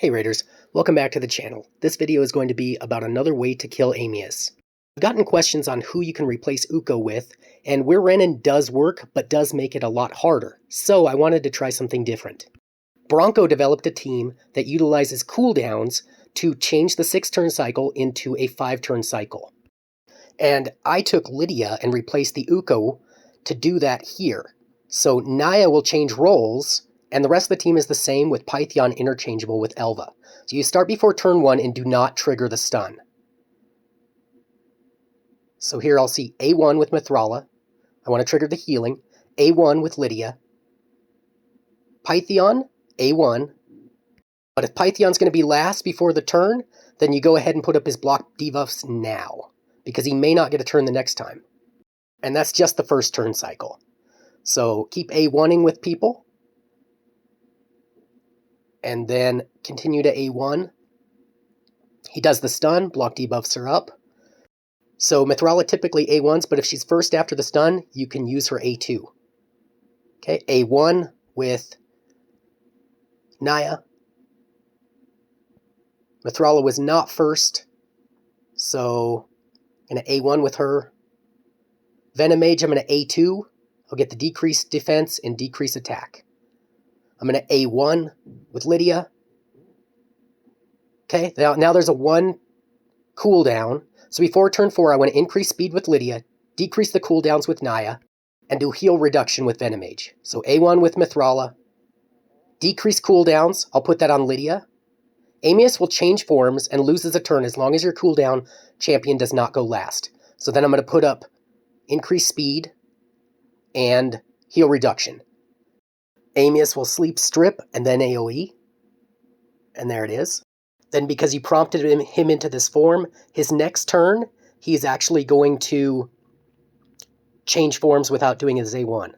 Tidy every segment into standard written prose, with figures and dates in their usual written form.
Hey Raiders, welcome back to the channel. This video is going to be about another way to kill Amius. I've gotten questions on who you can replace Ukko with, and where Renin does work, but does make it a lot harder, so I wanted to try something different. Bronko developed a team that utilizes cooldowns to change the 6-turn cycle into a 5-turn cycle. And I took Lydia and replaced the Ukko to do that here. So Naya will change roles, and the rest of the team is the same with Pythion interchangeable with Elva. So you start before turn 1 and do not trigger the stun. So here I'll see A1 with Mithrala. I want to trigger the healing. A1 with Lydia. Pythion, A1. But if Pythion's going to be last before the turn, then you go ahead and put up his block debuffs now, because he may not get a turn the next time. And that's just the first turn cycle. So keep A1ing with people. And then continue to A1. He does the stun, block debuffs are up. So Mithrala typically A1s, but if she's first after the stun, you can use her A2. Okay, A1 with Naya. Mithrala was not first, so I'm going to A1 with her. Venomage, I'm going to A2. I'll get the decreased defense and decreased attack. I'm going to A1 with Lydia. Okay, now there's a 1 cooldown. So before turn 4, I want to increase speed with Lydia, decrease the cooldowns with Naya, and do heal reduction with Venomage. So A1 with Mithrala. Decrease cooldowns, I'll put that on Lydia. Amius will change forms and loses a turn as long as your cooldown champion does not go last. So then I'm going to put up increased speed and heal reduction. Amius will sleep strip and then AoE. And there it is. Then because you prompted him into this form, his next turn, he's actually going to change forms without doing his A1.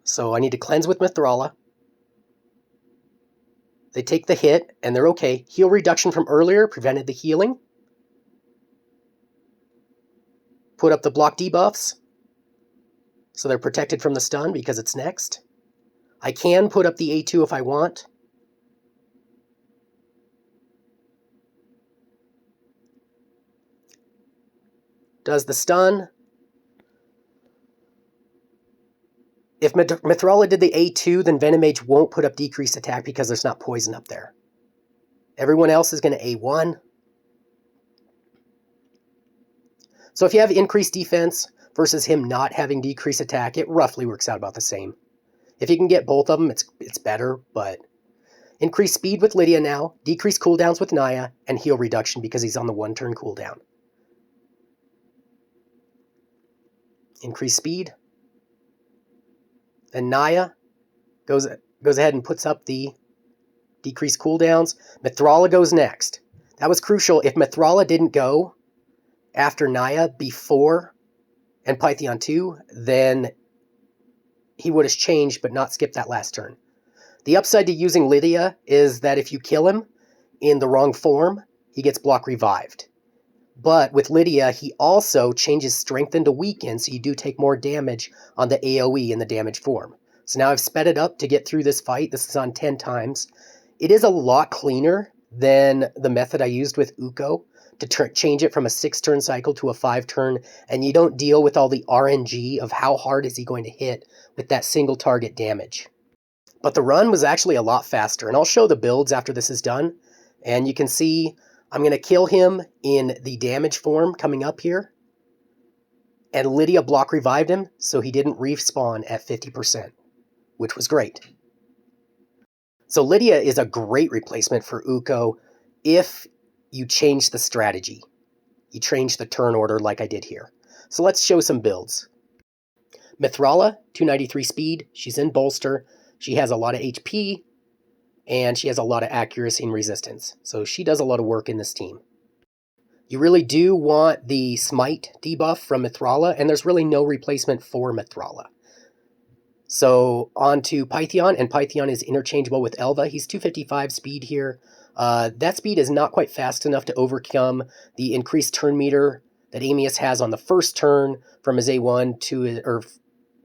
So I need to cleanse with Mithrala. They take the hit, and they're okay. Heal reduction from earlier prevented the healing. Put up the block debuffs. So they're protected from the stun because it's next. I can put up the A2 if I want. Does the stun. If Mithrala did the A2, then Venomage won't put up decreased attack because there's not poison up there. Everyone else is going to A1. So if you have increased defense versus him not having decreased attack, it roughly works out about the same. If you can get both of them, it's better, but increase speed with Lydia now, decrease cooldowns with Naya, and heal reduction because he's on the 1-turn cooldown. Increase speed. Then Naya goes ahead and puts up the decreased cooldowns. Mithrala goes next. That was crucial. If Mithrala didn't go after Naya before and Pythion 2, then he would have changed but not skipped that last turn. The upside to using Lydia is that if you kill him in the wrong form, he gets block revived. But with Lydia, he also changes strengthen to weaken, so you do take more damage on the AoE in the damage form. So now I've sped it up to get through this fight. This is on 10 times. It is a lot cleaner than the method I used with Ukko to change it from a 6-turn cycle to a 5-turn, and you don't deal with all the RNG of how hard is he going to hit with that single target damage. But the run was actually a lot faster, and I'll show the builds after this is done, and you can see I'm going to kill him in the damage form coming up here. And Lydia block revived him, so he didn't respawn at 50%, which was great. So Lydia is a great replacement for Ukko if you change the strategy. You change the turn order like I did here. So let's show some builds. Mithrala, 293 speed. She's in bolster. She has a lot of HP. And she has a lot of accuracy and resistance. So she does a lot of work in this team. You really do want the smite debuff from Mithrala, and there's really no replacement for Mithrala. So on to Pythion, and Pythion is interchangeable with Elva. He's 255 speed here. That speed is not quite fast enough to overcome the increased turn meter that Amius has on the first turn from his A1 to, or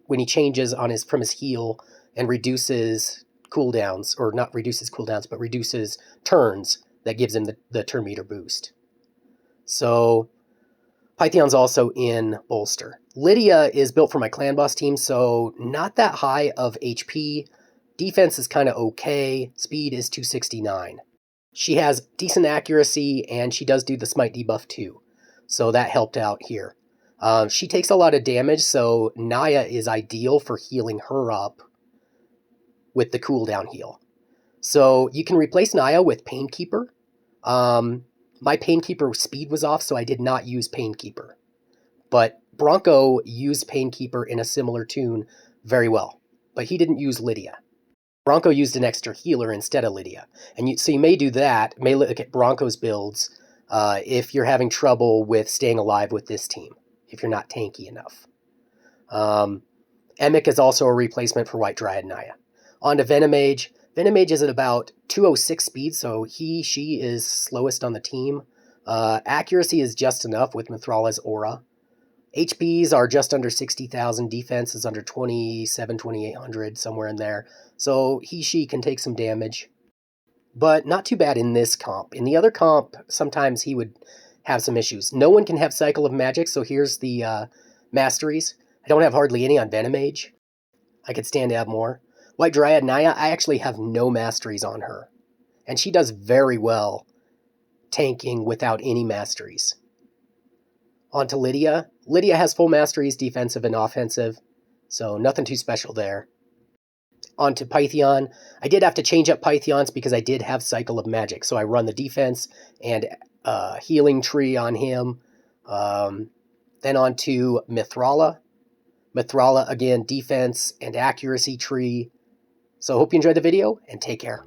when he changes on from his heal and reduces cooldowns, or not reduces cooldowns, but reduces turns that gives him the turn meter boost. So Pythion's also in bolster. Lydia is built for my clan boss team, so not that high of HP. Defense is kind of okay. Speed is 269. She has decent accuracy, and she does do the smite debuff too. So that helped out here. She takes a lot of damage, so Naya is ideal for healing her up with the cooldown heal. So you can replace Naya with Painkeeper. My Painkeeper speed was off, so I did not use Painkeeper. But Bronko used Painkeeper in a similar tune very well, but he didn't use Lydia. Bronko used an extra healer instead of Lydia. And so you may do that, may look at Bronko's builds if you're having trouble with staying alive with this team, if you're not tanky enough. Emic is also a replacement for White Dryad Naya. On to Venomage. Venomage is at about 206 speed, so she is slowest on the team. Accuracy is just enough with Mithrala's aura. HPs are just under 60,000. Defense is under 2,800, somewhere in there. So she can take some damage. But not too bad in this comp. In the other comp, sometimes he would have some issues. No one can have Cycle of Magic, so here's the masteries. I don't have hardly any on Venomage. I could stand to have more. White Dryad Naya, I actually have no masteries on her. And she does very well tanking without any masteries. On to Lydia. Lydia has full masteries, defensive and offensive, so nothing too special there. On to Pythion. I did have to change up Pythion's because I did have Cycle of Magic, so I run the defense and healing tree on him. Then on to Mithrala. Mithrala, again, defense and accuracy tree. So hope you enjoyed the video, and take care.